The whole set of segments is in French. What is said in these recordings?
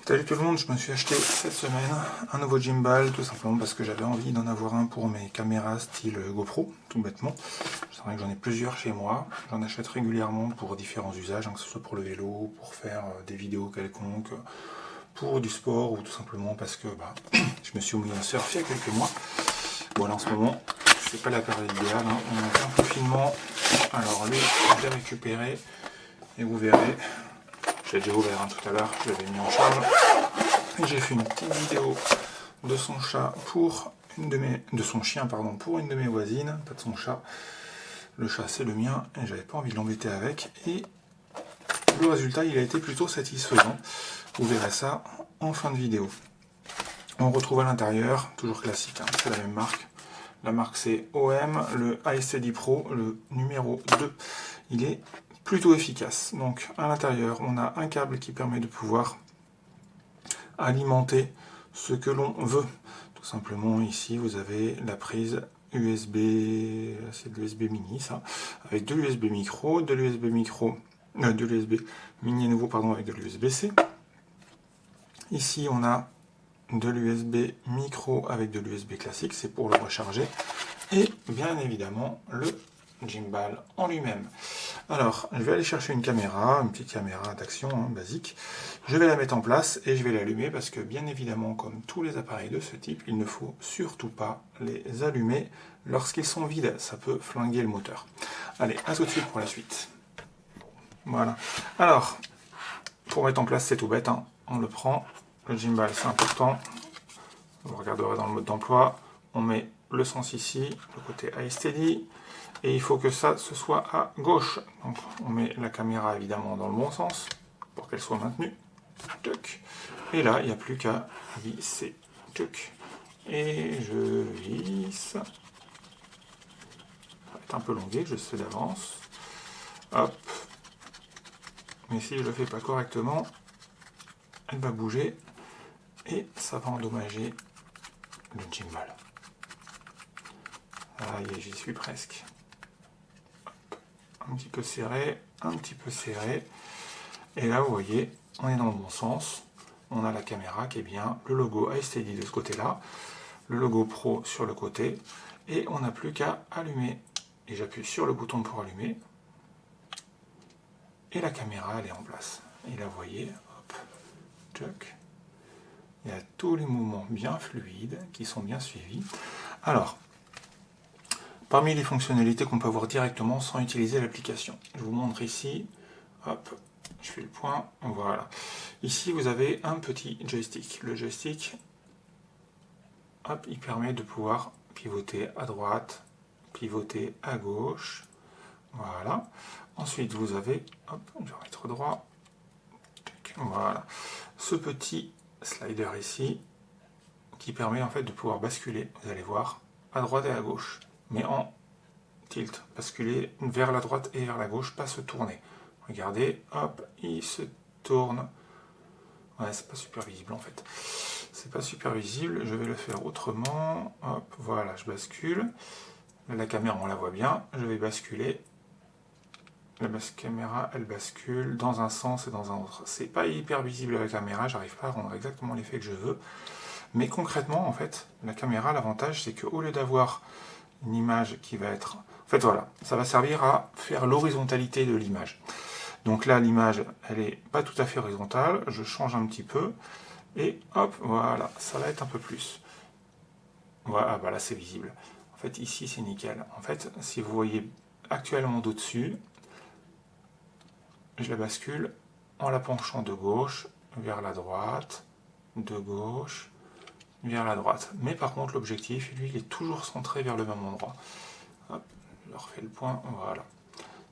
Salut tout le monde, je me suis acheté cette semaine un nouveau gimbal, tout simplement parce que j'avais envie d'en avoir un pour mes caméras style GoPro, tout bêtement. C'est vrai que j'en ai plusieurs chez moi, j'en achète régulièrement pour différents usages, que ce soit pour le vélo, pour faire des vidéos quelconques, pour du sport ou tout simplement parce que je me suis mis à surf il y a quelques mois. Bon là en ce moment, c'est pas la période idéale, on est en plein confinement, alors lui je l'ai récupéré et vous verrez. Je l'ai déjà ouvert tout à l'heure, je l'avais mis en charge. Et j'ai fait une petite vidéo de son chat pour de son chien pardon, pour une de mes voisines, pas de son chat. Le chat c'est le mien et j'avais pas envie de l'embêter avec. Et le résultat il a été plutôt satisfaisant. Vous verrez ça en fin de vidéo. On retrouve à l'intérieur, toujours classique, c'est la même marque. La marque c'est OM, le iSteady Pro, le numéro 2. Il est plutôt efficace. Donc à l'intérieur, on a un câble qui permet de pouvoir alimenter ce que l'on veut. Tout simplement ici, vous avez la prise USB, c'est de l'USB mini ça, avec de l'USB micro, de l'USB mini à nouveau pardon, avec de l'USB-C. Ici, on a de l'USB micro avec de l'USB classique, c'est pour le recharger. Et bien évidemment, le gimbal en lui-même. Alors, je vais aller chercher une petite caméra d'action basique. Je vais la mettre en place et je vais l'allumer parce que bien évidemment, comme tous les appareils de ce type, il ne faut surtout pas les allumer lorsqu'ils sont vides. Ça peut flinguer le moteur. Allez, à tout de suite pour la suite. Voilà. Alors, pour mettre en place, c'est tout bête. On le prend. Le gimbal, c'est important. Vous regarderez dans le mode d'emploi. On met le sens ici, le côté iSteady. Et il faut que ça ce soit à gauche. Donc on met la caméra évidemment dans le bon sens pour qu'elle soit maintenue. Et là, il n'y a plus qu'à visser. Et je visse. Ça va être un peu longué, je sais d'avance. Hop. Mais si je ne le fais pas correctement, elle va bouger et ça va endommager le gimbal. Aïe, j'y suis presque. Un petit peu serré, un petit peu serré. Et là, vous voyez, on est dans le bon sens. On a la caméra qui est bien, le logo iSteady de ce côté-là, le logo Pro sur le côté, et on n'a plus qu'à allumer. Et j'appuie sur le bouton pour allumer. Et la caméra, elle est en place. Et là, vous voyez, hop, tchoc. Il y a tous les mouvements bien fluides qui sont bien suivis. Alors, parmi les fonctionnalités qu'on peut avoir directement sans utiliser l'application, je vous montre ici, hop, je fais le point, voilà. Ici, vous avez un petit joystick. Le joystick, hop, il permet de pouvoir pivoter à droite, pivoter à gauche, voilà. Ensuite, vous avez, hop, je vais mettre droit, voilà, ce petit slider ici, qui permet en fait de pouvoir basculer, vous allez voir, à droite et à gauche, mais en tilt, basculer vers la droite et vers la gauche, pas se tourner. Regardez, hop, il se tourne. Ouais, c'est pas super visible en fait. C'est pas super visible, je vais le faire autrement. Hop, voilà, je bascule. Là, la caméra, on la voit bien. Je vais basculer. La caméra, elle bascule dans un sens et dans un autre. C'est pas hyper visible à la caméra, j'arrive pas à rendre exactement l'effet que je veux. Mais concrètement, en fait, la caméra, l'avantage, c'est qu'au lieu d'avoir une image qui va être... En fait, voilà, ça va servir à faire l'horizontalité de l'image. Donc là, l'image, elle n'est pas tout à fait horizontale. Je change un petit peu. Et hop, voilà, ça va être un peu plus. Voilà, bah là, c'est visible. En fait, ici, c'est nickel. En fait, si vous voyez actuellement d'au-dessus, je la bascule en la penchant de gauche vers la droite, de gauche vers la droite. Mais par contre, l'objectif, lui, il est toujours centré vers le même endroit. Hop, je refais le point, voilà.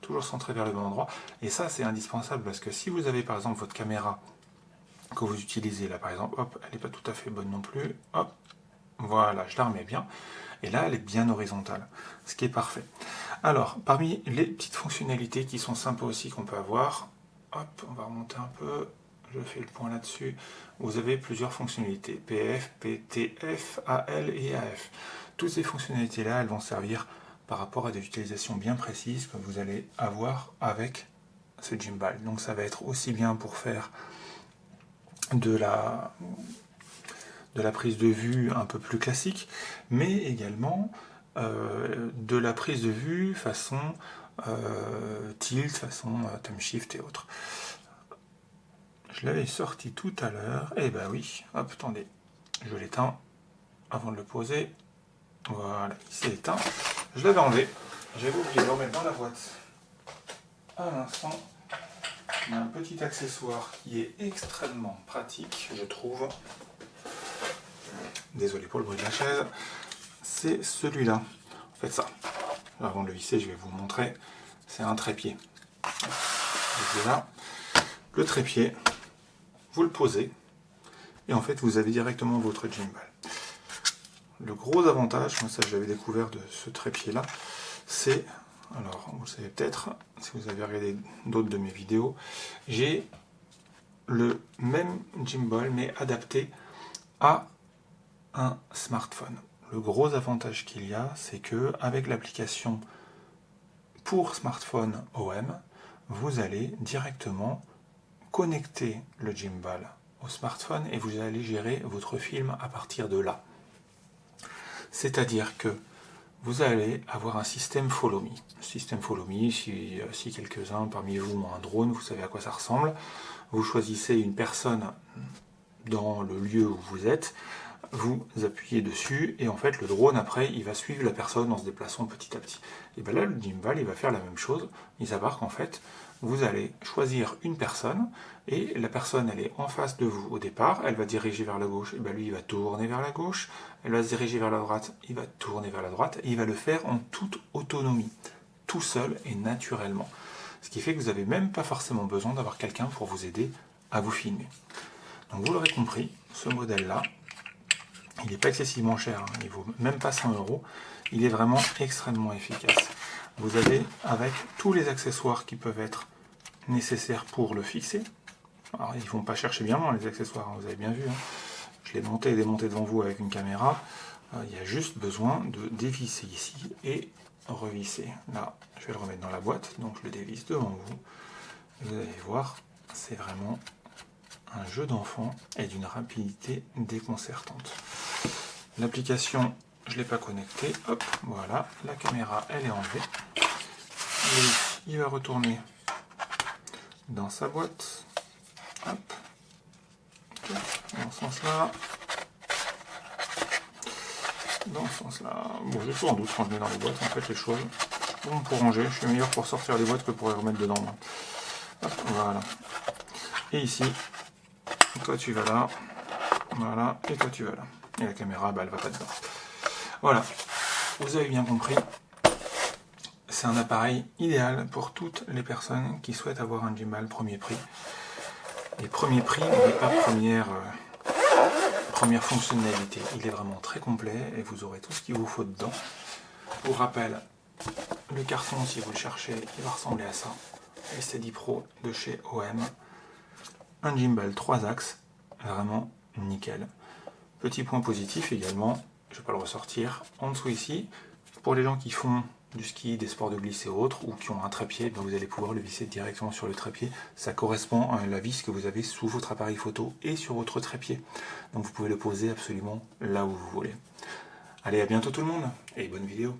Toujours centré vers le bon endroit. Et ça, c'est indispensable parce que si vous avez par exemple votre caméra que vous utilisez là, par exemple, hop, elle n'est pas tout à fait bonne non plus. Hop, voilà, je la remets bien. Et là, elle est bien horizontale, ce qui est parfait. Alors, parmi les petites fonctionnalités qui sont sympas aussi qu'on peut avoir, hop, on va remonter un peu. Je fais le point là-dessus. Vous avez plusieurs fonctionnalités, PF, PTF, AL et AF. Toutes ces fonctionnalités-là, elles vont servir par rapport à des utilisations bien précises que vous allez avoir avec ce gimbal. Donc ça va être aussi bien pour faire de la prise de vue un peu plus classique, mais également de la prise de vue façon tilt, façon thumb shift et autres. Je l'avais sorti tout à l'heure, et bah oui, hop, attendez, je l'éteins avant de le poser. Voilà, il s'est éteint. Je l'avais enlevé, j'avais oublié de le remettre dans la boîte. À l'instant, il y a un petit accessoire qui est extrêmement pratique, je trouve. Désolé pour le bruit de la chaise. C'est celui-là. En fait, ça. Avant de le visser, je vais vous montrer. C'est un trépied. Là, le trépied, vous le posez, et en fait, vous avez directement votre gimbal. Le gros avantage, moi ça je l'avais découvert de ce trépied-là, c'est, alors vous le savez peut-être, si vous avez regardé d'autres de mes vidéos, j'ai le même gimbal mais adapté à un smartphone. Le gros avantage qu'il y a, c'est que avec l'application pour smartphone OM, vous allez directement connecter le gimbal au smartphone et vous allez gérer votre film à partir de là. C'est-à-dire que vous allez avoir un système follow me. Système follow me, si quelques-uns parmi vous ont un drone, vous savez à quoi ça ressemble. Vous choisissez une personne dans le lieu où vous êtes, vous appuyez dessus et en fait le drone après il va suivre la personne en se déplaçant petit à petit. Et bien là le gimbal il va faire la même chose, il s'avère qu'en fait vous allez choisir une personne et la personne elle est en face de vous au départ, elle va diriger vers la gauche, et bien lui il va tourner vers la gauche, elle va se diriger vers la droite, il va tourner vers la droite et il va le faire en toute autonomie, tout seul et naturellement. Ce qui fait que vous n'avez même pas forcément besoin d'avoir quelqu'un pour vous aider à vous filmer. Donc vous l'aurez compris, ce modèle là, il n'est pas excessivement cher, hein, il vaut même pas 100 €, il est vraiment extrêmement efficace. Vous avez avec tous les accessoires qui peuvent être nécessaires pour le fixer. Alors ils ne vont pas chercher bien loin les accessoires, hein, vous avez bien vu. Hein. Je l'ai monté et démonté devant vous avec une caméra. Il y a juste besoin de dévisser ici et revisser. Là, je vais le remettre dans la boîte, donc je le dévisse devant vous. Vous allez voir, c'est vraiment un jeu d'enfant et d'une rapidité déconcertante. L'application, je ne l'ai pas connectée. Hop, voilà, la caméra, elle est enlevée. Et il va retourner dans sa boîte. Hop, dans ce sens-là. Dans ce sens-là. Bon, j'ai toujours en doute quand je mets dans les boîtes, en fait, les choses. Bon, pour ranger, je suis meilleur pour sortir les boîtes que pour les remettre dedans. Hop, voilà. Et ici, toi tu vas là. Voilà, et toi tu vas là. Et la caméra, bah, elle va pas dedans. Voilà, vous avez bien compris. C'est un appareil idéal pour toutes les personnes qui souhaitent avoir un gimbal premier prix. Et premier prix n'est pas première fonctionnalité. Il est vraiment très complet et vous aurez tout ce qu'il vous faut dedans. Pour rappel, le carton, si vous le cherchez, il va ressembler à ça. SD Pro de chez OM. Un gimbal 3 axes, vraiment nickel. Petit point positif également, je ne vais pas le ressortir, en dessous ici, pour les gens qui font du ski, des sports de glisse et autres, ou qui ont un trépied, ben vous allez pouvoir le visser directement sur le trépied. Ça correspond à la vis que vous avez sous votre appareil photo et sur votre trépied. Donc vous pouvez le poser absolument là où vous voulez. Allez, à bientôt tout le monde, et bonne vidéo.